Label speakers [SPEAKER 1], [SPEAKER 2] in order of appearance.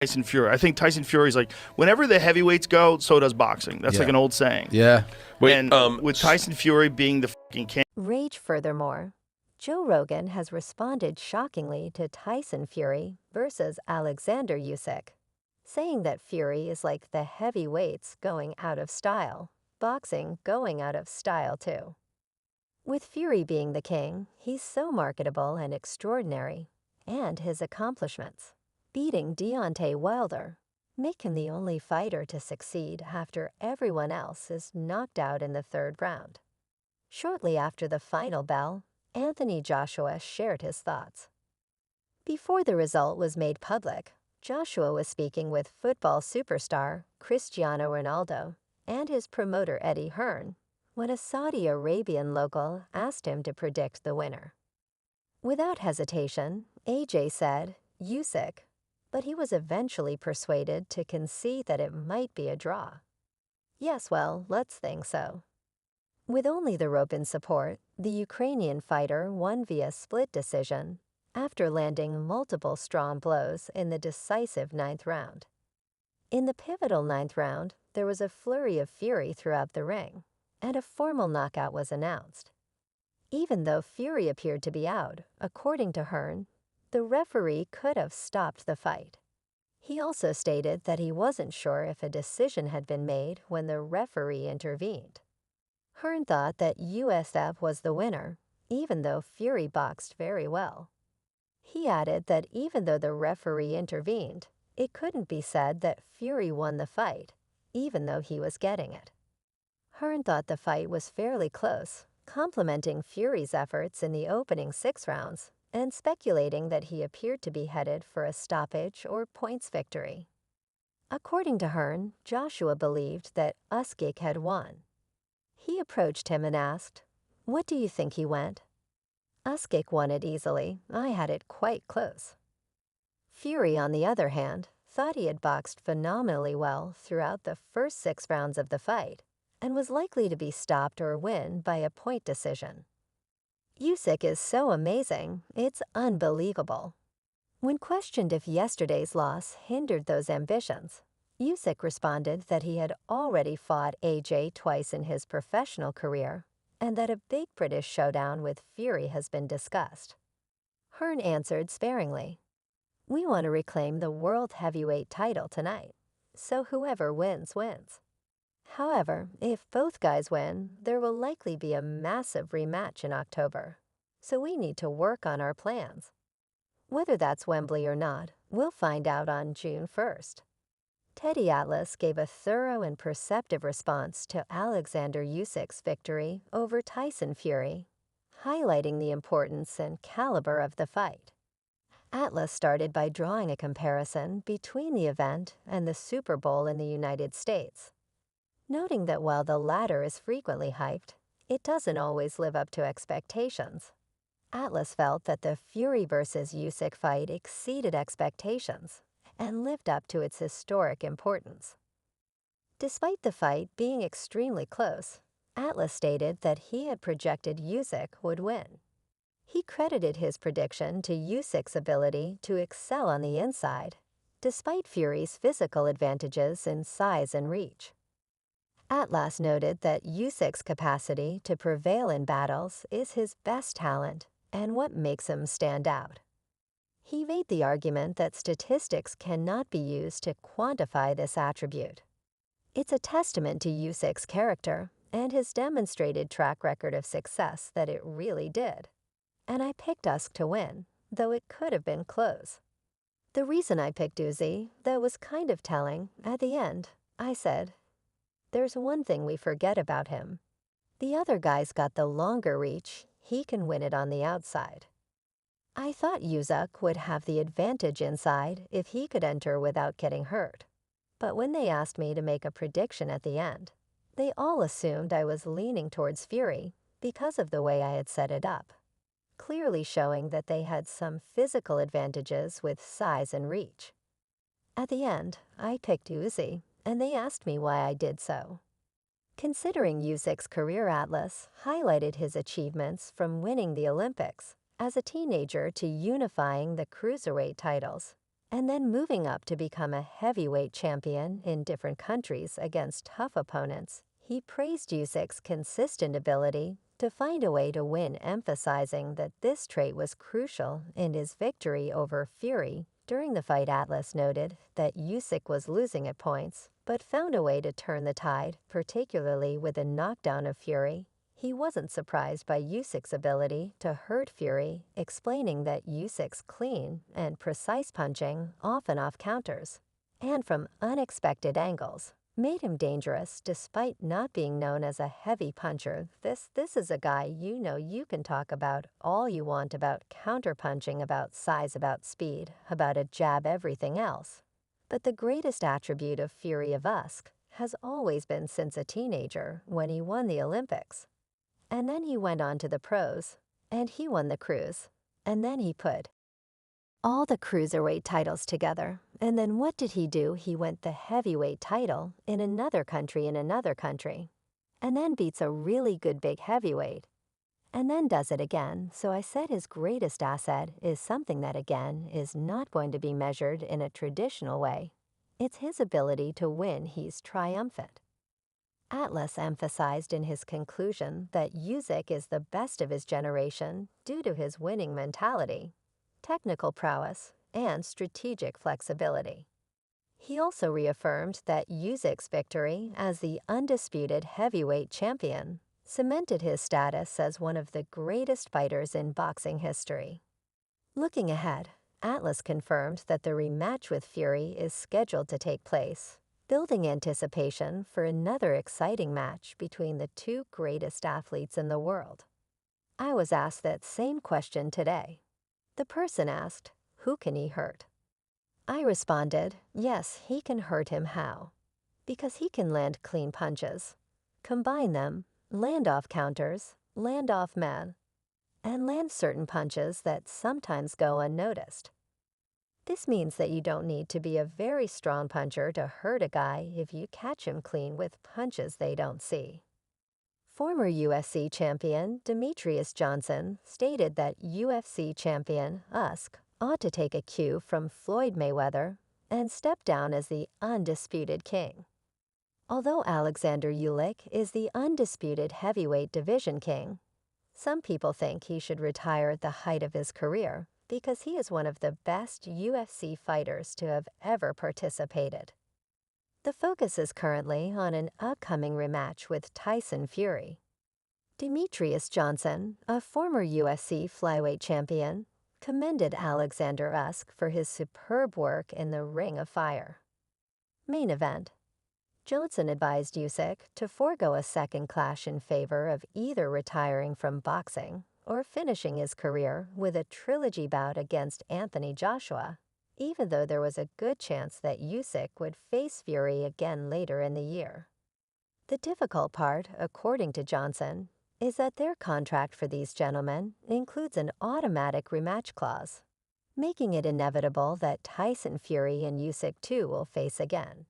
[SPEAKER 1] Tyson Fury. I think Tyson Fury's like, whenever the heavyweights go, so does boxing. That's
[SPEAKER 2] Yeah.
[SPEAKER 1] like an old saying.
[SPEAKER 2] Yeah.
[SPEAKER 3] Wait,
[SPEAKER 1] And with Tyson Fury being the fucking king.
[SPEAKER 4] Rage furthermore. Joe Rogan has responded shockingly to Tyson Fury versus Oleksandr Usyk, saying that Fury is like the heavyweights going out of style, boxing going out of style too. With Fury being the king, he's so marketable and extraordinary, and his accomplishments, beating Deontay Wilder, make him the only fighter to succeed after everyone else is knocked out in the third round. Shortly after the final bell, Anthony Joshua shared his thoughts. Before the result was made public, Joshua was speaking with football superstar Cristiano Ronaldo and his promoter Eddie Hearn when a Saudi Arabian local asked him to predict the winner. Without hesitation, AJ said Usyk, but he was eventually persuaded to concede that it might be a draw. Yes, well, let's think so. With only the rope in support, the Ukrainian fighter won via split decision after landing multiple strong blows in the decisive ninth round. In the pivotal ninth round, there was a flurry of fury throughout the ring, and a formal knockout was announced. Even though Fury appeared to be out, according to Hearn, the referee could have stopped the fight. He also stated that he wasn't sure if a decision had been made when the referee intervened. Hearn thought that USF was the winner, even though Fury boxed very well. He added that even though the referee intervened, it couldn't be said that Fury won the fight, even though he was getting it. Hearn thought the fight was fairly close, complimenting Fury's efforts in the opening 6 rounds and speculating that he appeared to be headed for a stoppage or points victory. According to Hearn, Joshua believed that Usyk had won. He approached him and asked, "What do you think he went?" Usyk won it easily. I had it quite close. Fury, on the other hand, thought he had boxed phenomenally well throughout the first 6 rounds of the fight and was likely to be stopped or win by a point decision. Usyk is so amazing, it's unbelievable. When questioned if yesterday's loss hindered those ambitions, Usyk responded that he had already fought AJ twice in his professional career and that a big British showdown with Fury has been discussed. Hearn answered sparingly, "We want to reclaim the world heavyweight title tonight, so whoever wins, wins. However, if both guys win, there will likely be a massive rematch in October, so we need to work on our plans. Whether that's Wembley or not, we'll find out on June 1st. Teddy Atlas gave a thorough and perceptive response to Oleksandr Usyk's victory over Tyson Fury, highlighting the importance and caliber of the fight. Atlas started by drawing a comparison between the event and the Super Bowl in the United States, noting that while the latter is frequently hyped, it doesn't always live up to expectations. Atlas felt that the Fury versus Usyk fight exceeded expectations and lived up to its historic importance. Despite the fight being extremely close, Atlas stated that he had projected Usyk would win. He credited his prediction to Usyk's ability to excel on the inside, despite Fury's physical advantages in size and reach. Atlas noted that Usyk's capacity to prevail in battles is his best talent and what makes him stand out. He made the argument that statistics cannot be used to quantify this attribute. It's a testament to Usyk's character and his demonstrated track record of success that it really did. And I picked Usyk to win, though it could have been close. The reason I picked Uzi, that was kind of telling, at the end, I said, "There's one thing we forget about him. The other guy's got the longer reach, he can win it on the outside." I thought Usyk would have the advantage inside if he could enter without getting hurt. But when they asked me to make a prediction at the end, they all assumed I was leaning towards Fury because of the way I had set it up, clearly showing that they had some physical advantages with size and reach. At the end, I picked Uzi, and they asked me why I did so. Considering Usyk's career atlas highlighted his achievements from winning the Olympics as a teenager to unifying the cruiserweight titles and then moving up to become a heavyweight champion in different countries against tough opponents, he praised Usyk's consistent ability to find a way to win, emphasizing that this trait was crucial in his victory over Fury. During the fight, Atlas noted that Usyk was losing at points, but found a way to turn the tide, particularly with a knockdown of Fury. He wasn't surprised by Usyk's ability to hurt Fury, explaining that Usyk's clean and precise punching, often off counters, and from unexpected angles, made him dangerous despite not being known as a heavy puncher. This is a guy you can talk about all you want about counterpunching, about size, about speed, about a jab, everything else. But the greatest attribute of Fury of Usyk has always been since a teenager when he won the Olympics. And then he went on to the pros, and he won the cruise. And then he put all the cruiserweight titles together. And then what did he do? He went the heavyweight title in another country, and then beats a really good big heavyweight. And then does it again. So I said his greatest asset is something that, again, is not going to be measured in a traditional way. It's his ability to win. He's triumphant. Atlas emphasized in his conclusion that Usyk is the best of his generation due to his winning mentality, technical prowess, and strategic flexibility. He also reaffirmed that Usyk's victory as the undisputed heavyweight champion cemented his status as one of the greatest fighters in boxing history. Looking ahead, Atlas confirmed that the rematch with Fury is scheduled to take place, building anticipation for another exciting match between the two greatest athletes in the world. I was asked that same question today. The person asked, who can he hurt? I responded, yes, he can hurt him. How? Because he can land clean punches, combine them, land off counters, land off man, and land certain punches that sometimes go unnoticed. This means that you don't need to be a very strong puncher to hurt a guy if you catch him clean with punches they don't see. Former UFC champion Demetrius Johnson stated that UFC champion Usyk ought to take a cue from Floyd Mayweather and step down as the undisputed king. Although Oleksandr Usyk is the undisputed heavyweight division king, some people think he should retire at the height of his career because he is one of the best UFC fighters to have ever participated. The focus is currently on an upcoming rematch with Tyson Fury. Demetrius Johnson, a former UFC flyweight champion, commended Oleksandr Usyk for his superb work in the Ring of Fire. Main event. Johnson advised Usyk to forego a second clash in favor of either retiring from boxing or finishing his career with a trilogy bout against Anthony Joshua, even though there was a good chance that Usyk would face Fury again later in the year. The difficult part, according to Johnson, is that their contract for these gentlemen includes an automatic rematch clause, making it inevitable that Tyson Fury and Usyk too will face again.